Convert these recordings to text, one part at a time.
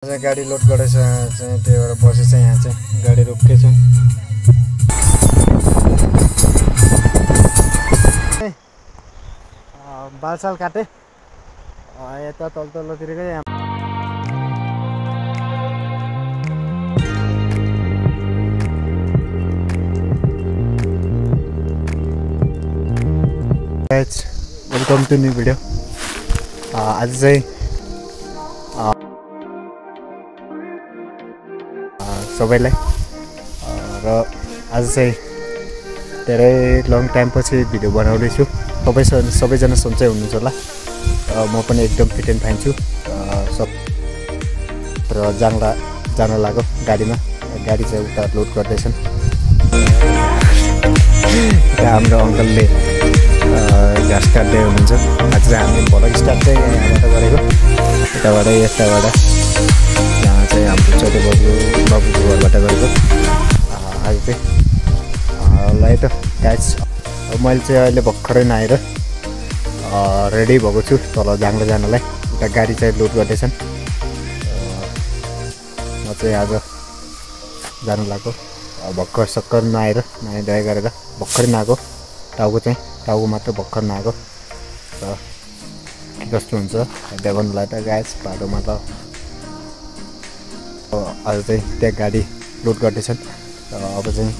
गाडी लोड गरेछ चाहिँ त्यही भएर बसेछ यहाँ चाहिँ गाडी रोकेछ। बालसाल काटे यता तल्लोतिरकै वेलकम टु न्यू भिडियो। आज चाहिँ सबैलाई र आज चाहिँ धेरै लङ टाइम पछि भिडियो बनाउँदैछु। सबैजना सन्चै हुनुहुन्छ होला। म पनि एकदम फिट एन्ड फाइन छु। सब र जान लाग्यो गाडीमा। गाडी चाहिँ उता लोड गर्दैछन्। हाम्रो अङ्कलले घाँस काट्दै हुनुहुन्छ। आज चाहिँ हामी भर्खर स्टार्ट चाहिँ यहाँबाट गरेको, यताबाट यहाँ चाहिँ हाम्रो छोटो बाबुको घरबाट गरेको। आज चाहिँ ल त गाइस, मैले चाहिँ अहिले भर्खरै नआएर रेडी भएको छु तल जानलाई। उता गाडी चाहिँ लोड गर्दैछन्। म चाहिँ आज जानु लाग्यो। भर्खर सक्कर नआएर नुहाइ गरेर भर्खरै नआएको। टाउको मात्र भर्खर नआएको र के कस्तो हुन्छ देखाउनुलाई त गाइस बाटोमा। त आज चाहिँ त्यहाँ गाडी लोड गर्दैछन् र अब चाहिँ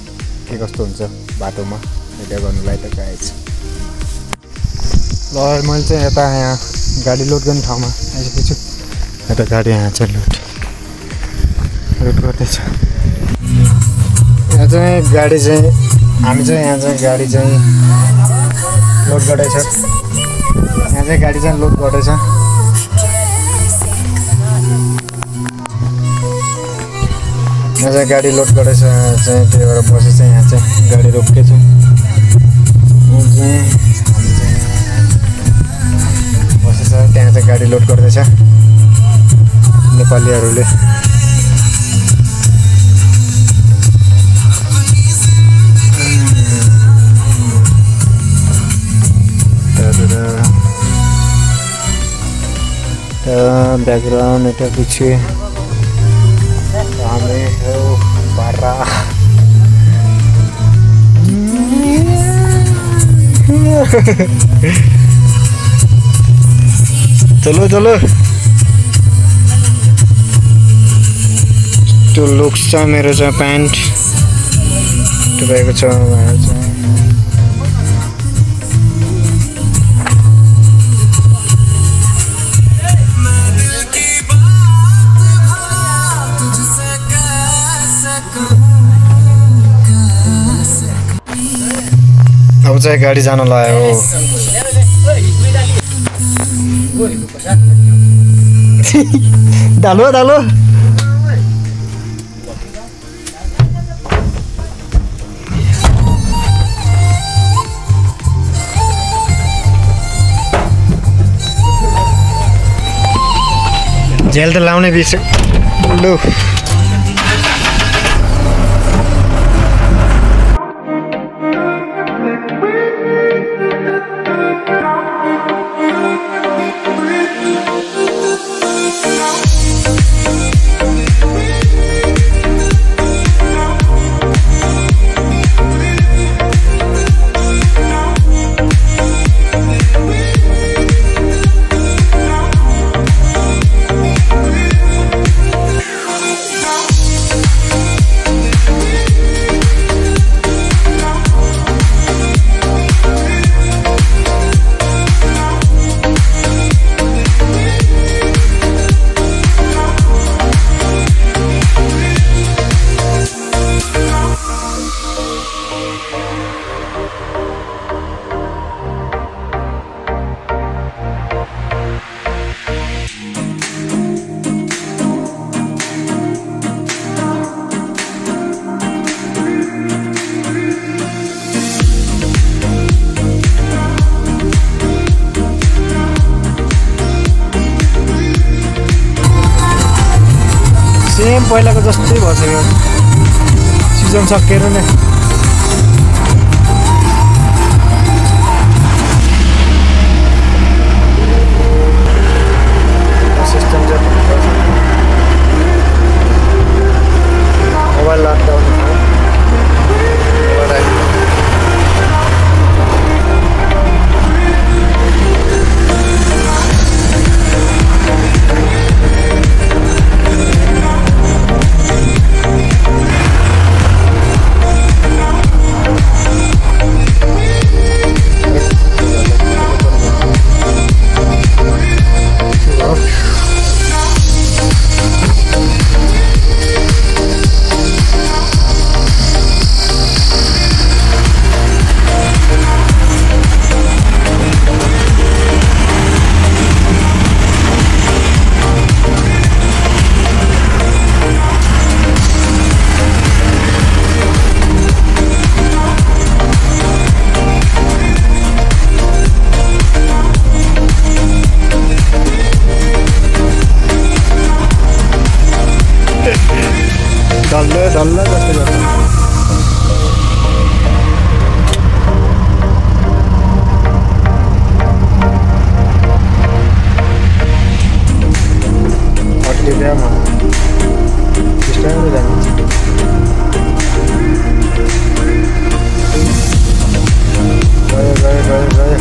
के कस्तो हुन्छ बाटोमा भिडियो गर्नुलाई त गाइस। ल मैले चाहिँ यहाँ गाडी लोड गर्ने ठाउँमा आइसकेको छु। यता गाडी यहाँ चाहिँ लोड गर्दैछ। यहाँ चाहिँ गाडी चाहिँ हामी चाहिँ यहाँ चाहिँ गाडी चाहिँ लोड गर्दैछ। यहाँ चाहिँ गाडी चाहिँ लोड गर्दैछ। यहाँ चाहिँ गाडी लोड गर्दैछ चाहिँ त्यही भएर बसेछ यहाँ चाहिँ गाडी रोकेछ। बसेछ त्यहाँ चाहिँ गाडी लोड गर्दैछ नेपालीहरूले। बैकग्राउंड এটা पीछे हमें है बारा। चलो त्यो लुक्स छ मेरो चाहिँ प्यान्ट टुपेको छ। अब चाहिँ गाडी जान लाग्यो। डालो जेल त लाउने बिर्से लु। सेम पहिलाको जस्तै भइसक्यो। सिजन सकेर नै सिस्टम डल्लै डल्लै जस्तो गर्छ। अट्टिँदैमा बिस्तारै जान्छ। गयो गयो गयो गयो।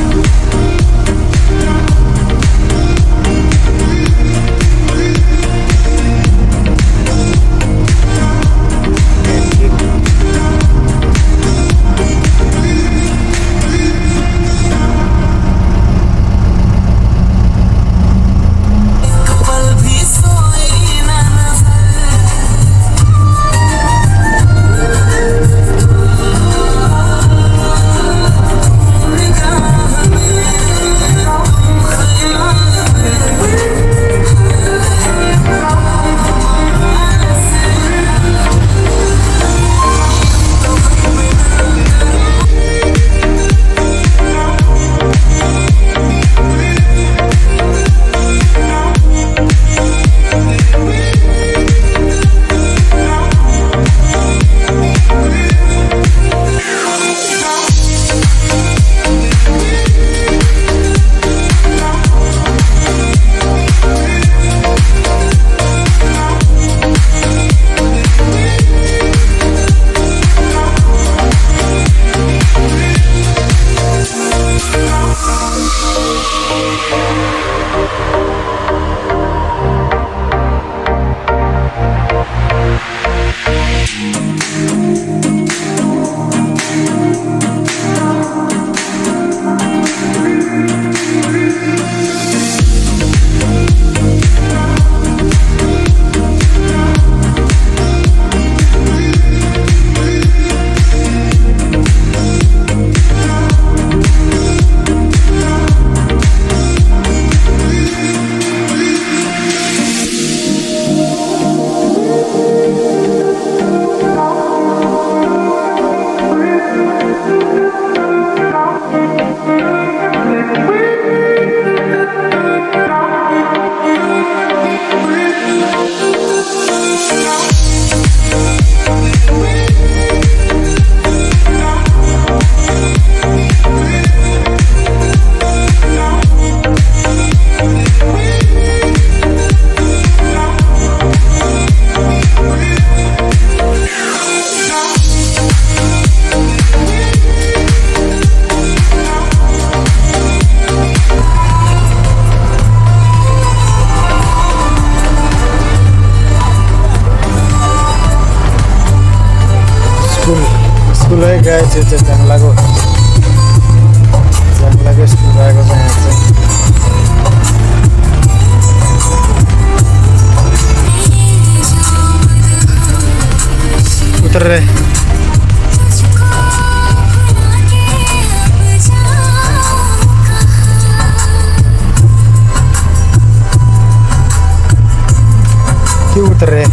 स्कुलै गए चाहिँ ज्याङ्लाको स्कुल गएको छ यहाँ चाहिँ। उतर रे के उतर रे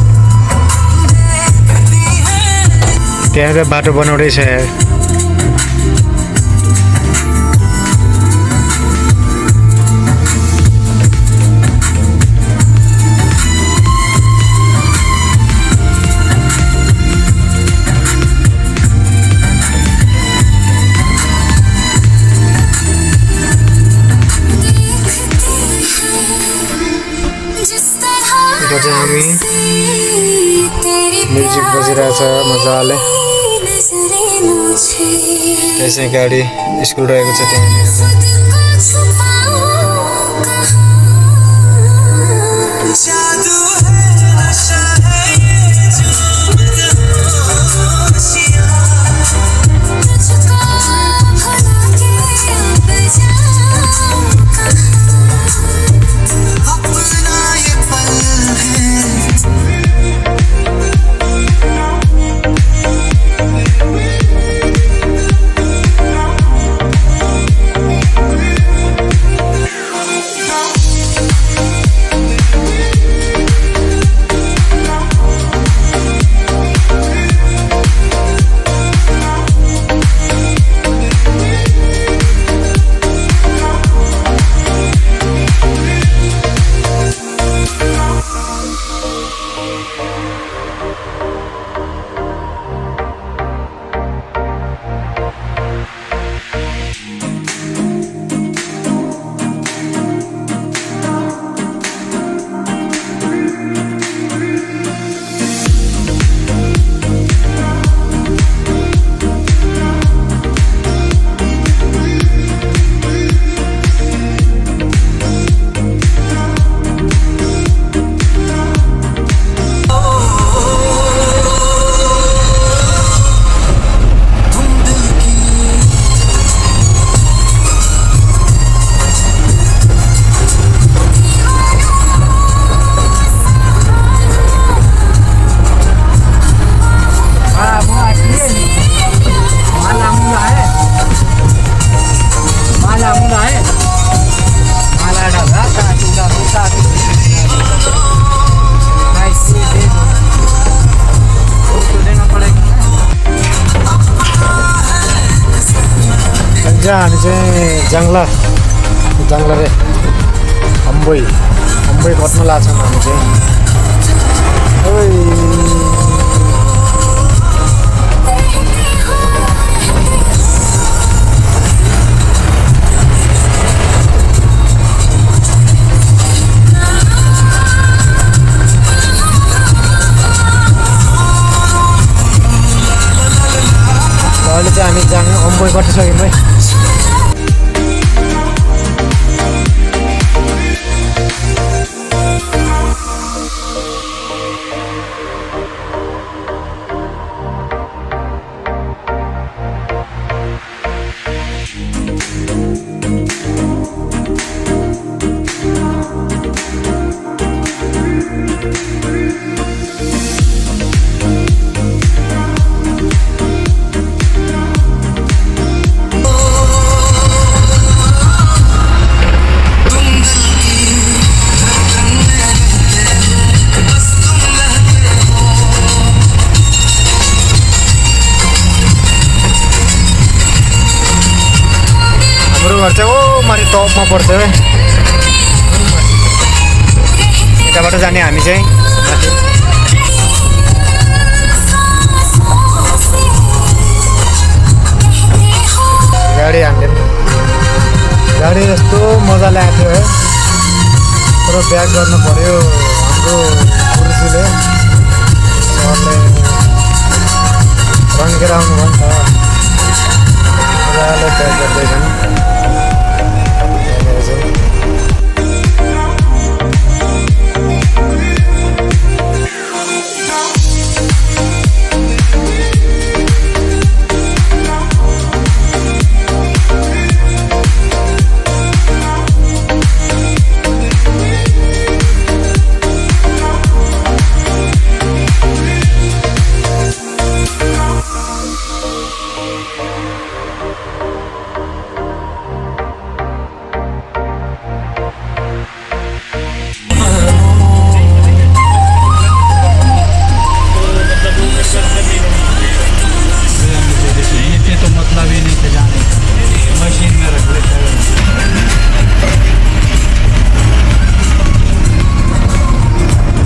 त्यहाँ बाटो बनाउँदैछ यार। म्युजिक बजिरहेछ मजाले। त्यसै गाडी स्कुल रहेको छ त्यहाँनिर। चाहिँ हामी चाहिँ जङ्गला रे अम्बोई कट्न लाग्छौँ हामी चाहिँ। अहिले चाहिँ हामी जाने अम्बोई कटिसक्यौँ है। घर चाहिँ ओ माथि टपमा पर्छ है। यताबाट जाने हामी चाहिँ माथि। गाडी हामीले गाडी यस्तो मजाले आएको थियो है, तर ब्याक गर्नु पर्यो हाम्रो गुरुजीले सरले रन्केर आउनुभयो नि त। मजाले ब्याक गर्दैछन्।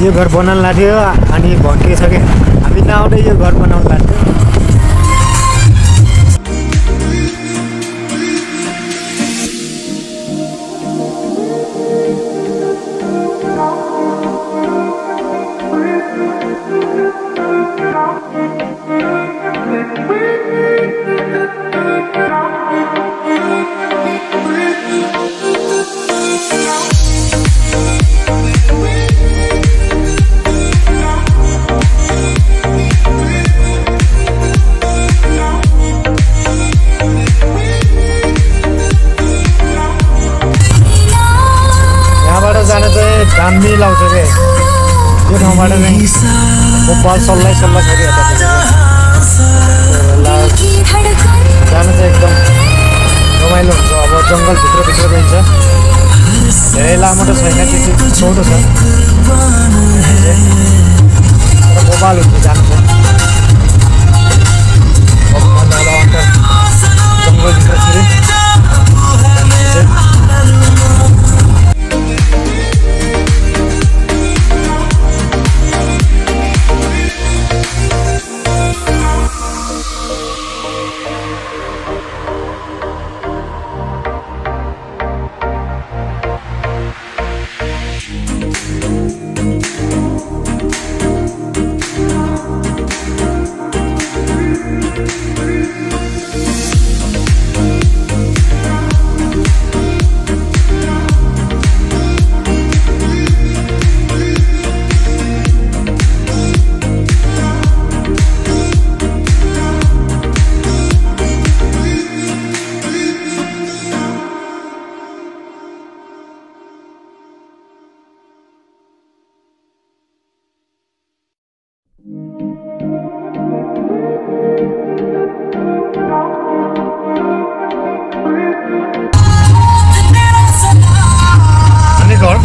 यो घर बनाउन लाग्यो अनि भड्किएछ क्या, हामी नआउँदै यो घर बनाउन लाग्यो। दामी लाउँछ क्या यो ठाउँबाट चाहिँ गोपाल सल्लाह छ कि जानु चाहिँ एकदम रमाइलो हुन्छ। अब जङ्गलभित्र गइन्छ, धेरै लामो त छैन, त्यति छोटो छ, तर गोपाल हुन्छ जानु चाहिँ जङ्गलभित्र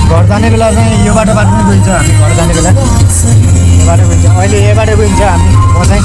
घर जाने बेला चाहिँ यो बाटोबाट पनि गइन्छ। हामी घर जाने बेला यो बाटो गइन्छ, अहिले यो बाटो गइन्छ हामी म चाहिँ।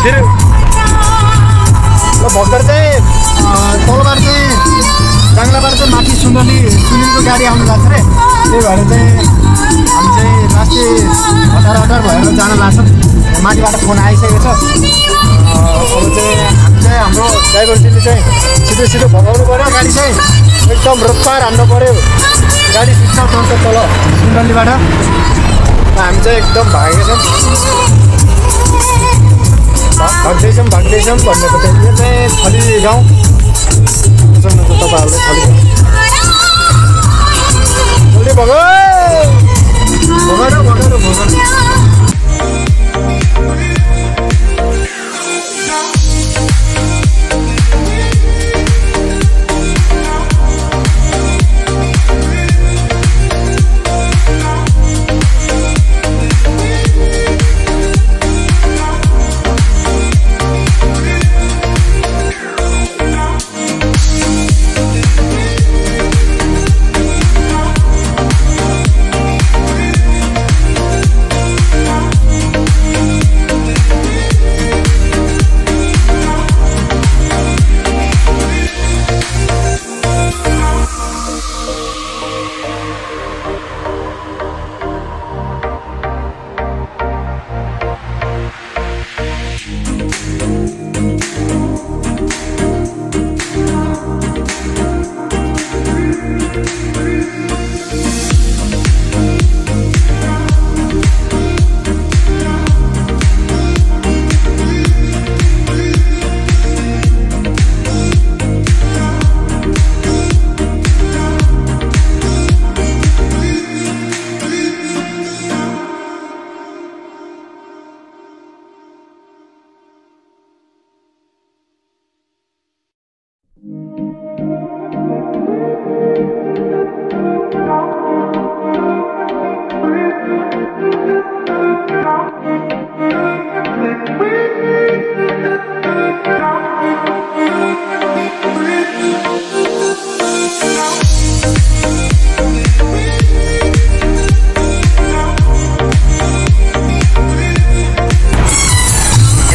फेरि ल भर्खर चाहिँ तलबाट चाहिँ जाङ्लाबाट चाहिँ माथि सुनिलको गाडी आउनु लाग्छ रे त्यही भएर चाहिँ हामी चाहिँ लास्टै हतार भएर जान लाग्छौँ माथिबाट फोन आइसकेको छ अब चाहिँ हामी चाहिँ हाम्रो ड्राइभरजीले चाहिँ छिटो भगाउनु पऱ्यो गाडी चाहिँ एकदम रोकपार हान्नु पऱ्यो गाडी सिक्छ टन्छ तल सुन्दलीबाट हामी चाहिँ एकदम भागेका छौँ भाग्दैछौँ भन्ने पऱ्यो यो चाहिँ थली गाउँ सुन्नुहुन्छ तपाईँहरूले थली गाउँ भगाएर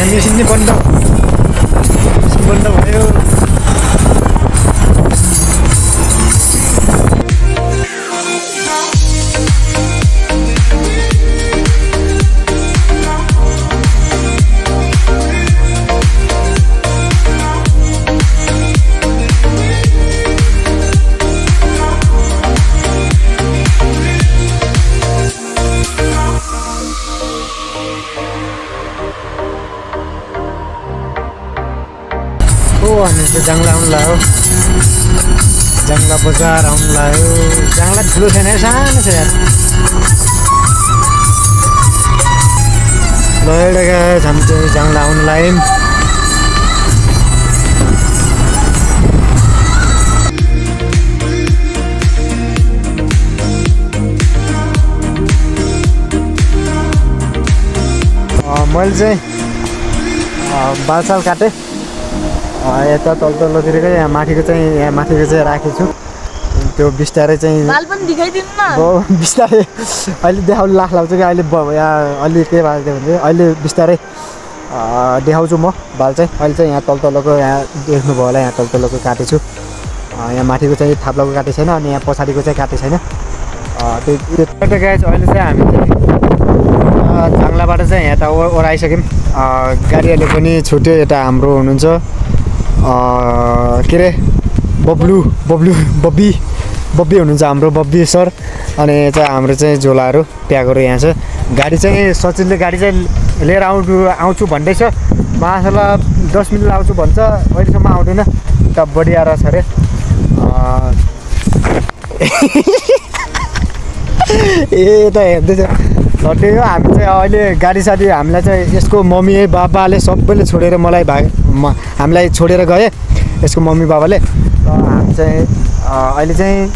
मेसिन नै बन्द भयो अनि चाहिँ जाङ्ला आउनु लाग्यो जाङ्ला बजार आउनु लाग्यो जाङ्ला ठुलो छैन सानो छ यार ल एउटा हामी चाहिँ जाङ्ला आउनु लाग्यौँ मैले चाहिँ बालसाल काटेँ यता तल्लोतिरकै यहाँ माथिको चाहिँ राखेको छु त्यो बिस्तारै चाहिँ बिस्तारै अहिले देखाउनु लाग्छ कि अहिले यहाँ अलि के भएको थियो भने अहिले बिस्तारै देखाउँछु म बाल चाहिँ अहिले चाहिँ यहाँ तल्लोको यहाँ देख्नुभयो होला यहाँ तल्लोको काटेको छु यहाँ माथिको चाहिँ थाप्लाको काटेको छैन अनि यहाँ पछाडिको चाहिँ काटेको छैन त्यो गाइस अहिले चाहिँ हामी चाहिँ जाङ्लाबाट चाहिँ यहाँ त ओराइसक्यौँ गाडीहरूले पनि छुट्यो यता हाम्रो हुनुहुन्छ के अरे बब्बी हुनुहुन्छ हाम्रो बब्बी सर अनि चाहिँ हाम्रो चाहिँ झोलाहरू प्याकहरू यहाँ छ गाडी चाहिँ सचिनले गाडी चाहिँ लिएर आउँछु भन्दैछ मासला 10 मिनट आउँछु भन्छ अहिलेसम्म आउँदैन त बढिया रहेछ अरे ए त हेर्दैछ लट्टे हो हामी चाहिँ अहिले गाडी साडी हामीलाई चाहिँ यसको मम्मी बाबाले सबैले छोडेर हामीलाई छोडेर गए यसको मम्मी बाबाले र हामी चाहिँ अहिले चाहिँ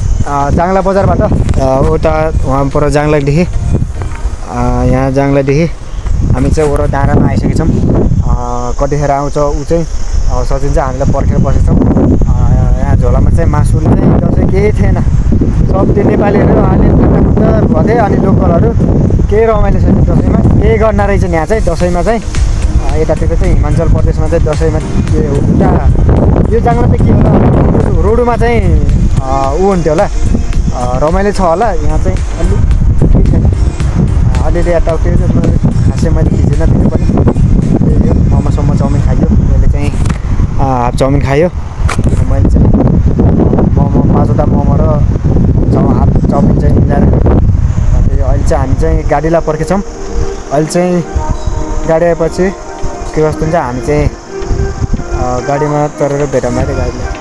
जाङ्ला बजारबाट उता वहाँ पर जाङ्लादेखि यहाँ जाङ्लादेखि हामी चाहिँ वरो डाँडामा आइसकेका छौँ कतिखेर आउँछ ऊ चाहिँ सचिन चाहिँ हामीलाई पर्खेर बसेको छौँ यहाँ झोलामा चाहिँ मासु चाहिँ दसैँ केही थिएन सब त्यो नेपालीहरू अहिले भथे अनि लोकलहरू केही रमाइलो छैन दसैँमा केही गर्न रहेछ यहाँ चाहिँ दसैँमा चाहिँ यतातिर चाहिँ हिमाचल प्रदेशमा चाहिँ दसैँमा उता यो जाङ्ला चाहिँ के होला रोडमा चाहिँ ऊ हुन्थ्यो होला रमाइलो छ होला यहाँ चाहिँ अलिक केही छैन अलिअलि यताउति खासै मैले खिचेन त्यो पनि यो मोमोसम्म चाउमिन खायो मैले चाहिँ हाफ चाउमिन खायो मैले चाहिँ मोमो 5वटा मोमो र हाफ चाउमिन चाहिँ मिलाएर अहिले चाहिँ हामी चाहिँ गाडीलाई पर्खेछौँ अहिले चाहिँ गाडी आएपछि के कस्तो हुन्छ हामी चाहिँ गाडीमा चढेर भेटौँ अरे गाडीलाई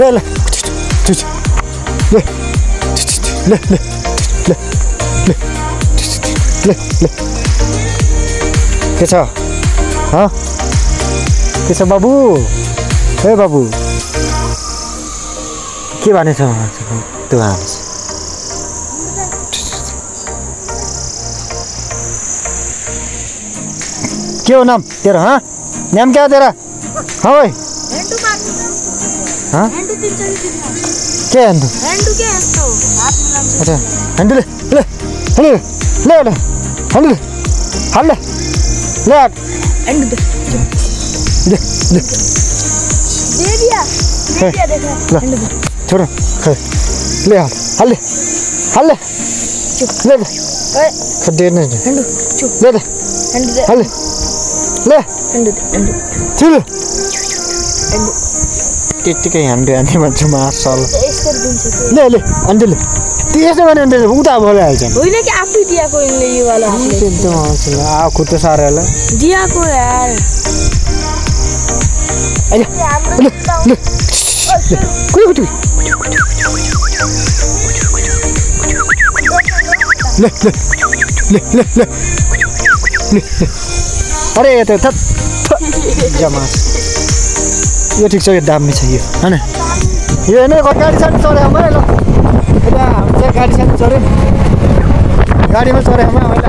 ले ले ले ले ले ले ले ले के छ के छ बाबु ए बाबु के भने छ त्यो हाल्छ के हो नाम तेरा नाम क्या है तेरा ओए हाँ क्या है हैंडू क्या है तो हाथ में लग अच्छा हैंडू ले ले ले ले ले हैंडू हाल ले ले हैंडू दे ले ले दे दिया देखा हैंडू दे छोड़ ले हाल ले हाल ले ले ओए खड्डे नहीं हैंडू चुप ले ले हैंडू दे हाल ले हैंडू दे हैंडू चल हैंडू त्यतिकै हाँड्यो अनि भन्छु मासल यसरी दिन्छ ले ले अन्डे ले त्यसो भने अन्डे उता बोलिहाल्छ होइन कि आफै दिएको यिनले यो वाला हातले एकदम आउँछ खुद त सारेला दिएको यार अहिले ले ले कुइ कुइ ले ले ले ले ले ले अरे यो त थप जमा यो ठिक छ यो दामी छ यो हैन यो नै गाडी सानो चढ्यो म ल यता हामी चाहिँ गाडी सानो चढ्यो गाडीमा चढ्यो म अहिले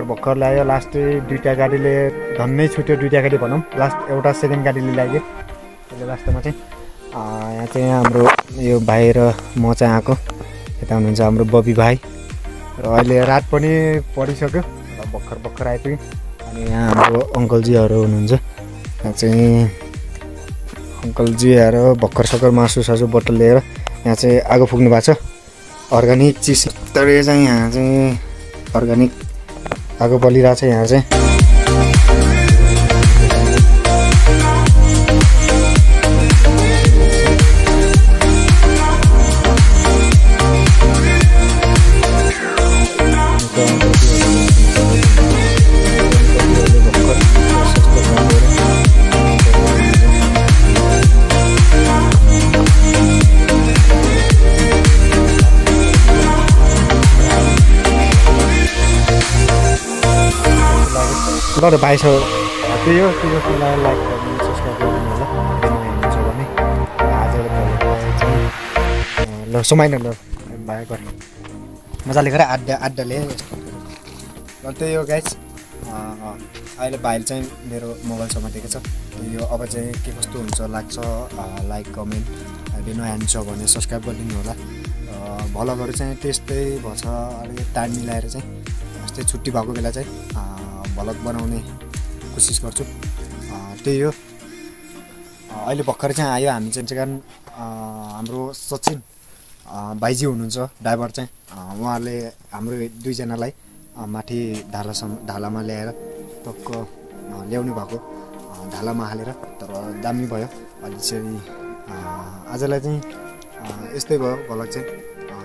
भर्खर ल्यायो लास्टै 2टा गाडीले धन्नै छुट्यो 2टा गाडी भनौँ लास्ट एउटा सेकेन्ड गाडीले ल्यायो त्यसले लास्टमा चाहिँ यहाँ चाहिँ हाम्रो यो भाइ र म चाहिँ आएको यता हुनुहुन्छ हाम्रो बबी भाइ र अहिले रात पनि परिसक्यो र भर्खर आइपुग्यो अनि यहाँ हाम्रो अङ्कलजीहरू हुनुहुन्छ यहाँ चाहिँ अङ्कलजीहरू भर्खर मासु बोतल लिएर यहाँ चाहिँ आगो फुक्नु भएको छ अर्ग्यानिक चिज तर चाहिँ यहाँ चाहिँ अर्ग्यानिक आगो बलिरहेको छ यहाँ चाहिँ ल भाइ छ त्यही हो लाइक गर्नु सब्सक्राइब गर्नु होला हेर्नुहुन्छ भने आज ल समाइन ल भाइ गर मजाले गरेर आड्डाले ल त्यही हो गाइज अहिले भाइले चाहिँ मेरो मोबाइल समातेको छ यो अब चाहिँ के कस्तो हुन्छ लाग्छ लाइक कमेन्ट दिनु हान्छ भने सब्सक्राइब गरिदिनु होला भ्लगहरू चाहिँ त्यस्तै भएछ अलिकति टाइम मिलाएर चाहिँ यस्तै छुट्टी भएको बेला चाहिँ भ्लग बनाउने कोसिस गर्छु त्यही हो अहिले भर्खर चाहिँ आयो हामी चाहिँ कारण हाम्रो सचिन भाइजी हुनुहुन्छ ड्राइभर चाहिँ उहाँले हाम्रो दुईजनालाई माथि ढालामा ल्याएर टक्क ल्याउनु भएको ढालामा हालेर तर दामी भयो अहिले चाहिँ आजलाई चाहिँ यस्तै भयो भ्लग चाहिँ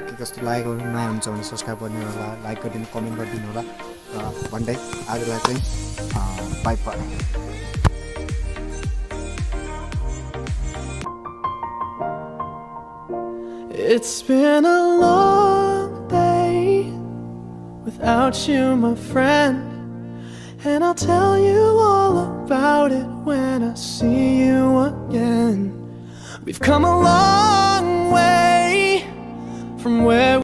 के कस्तो लागेको नयाँ हुन्छ भने सब्सक्राइब गरिदिनु होला लाइक गरिदिनु कमेन्ट गरिदिनु होला भन्दै आजलाई चाहिँ bye bye It's been a long day without you, my friend, and I'll tell you all about it when I see you again. We've come a long way from where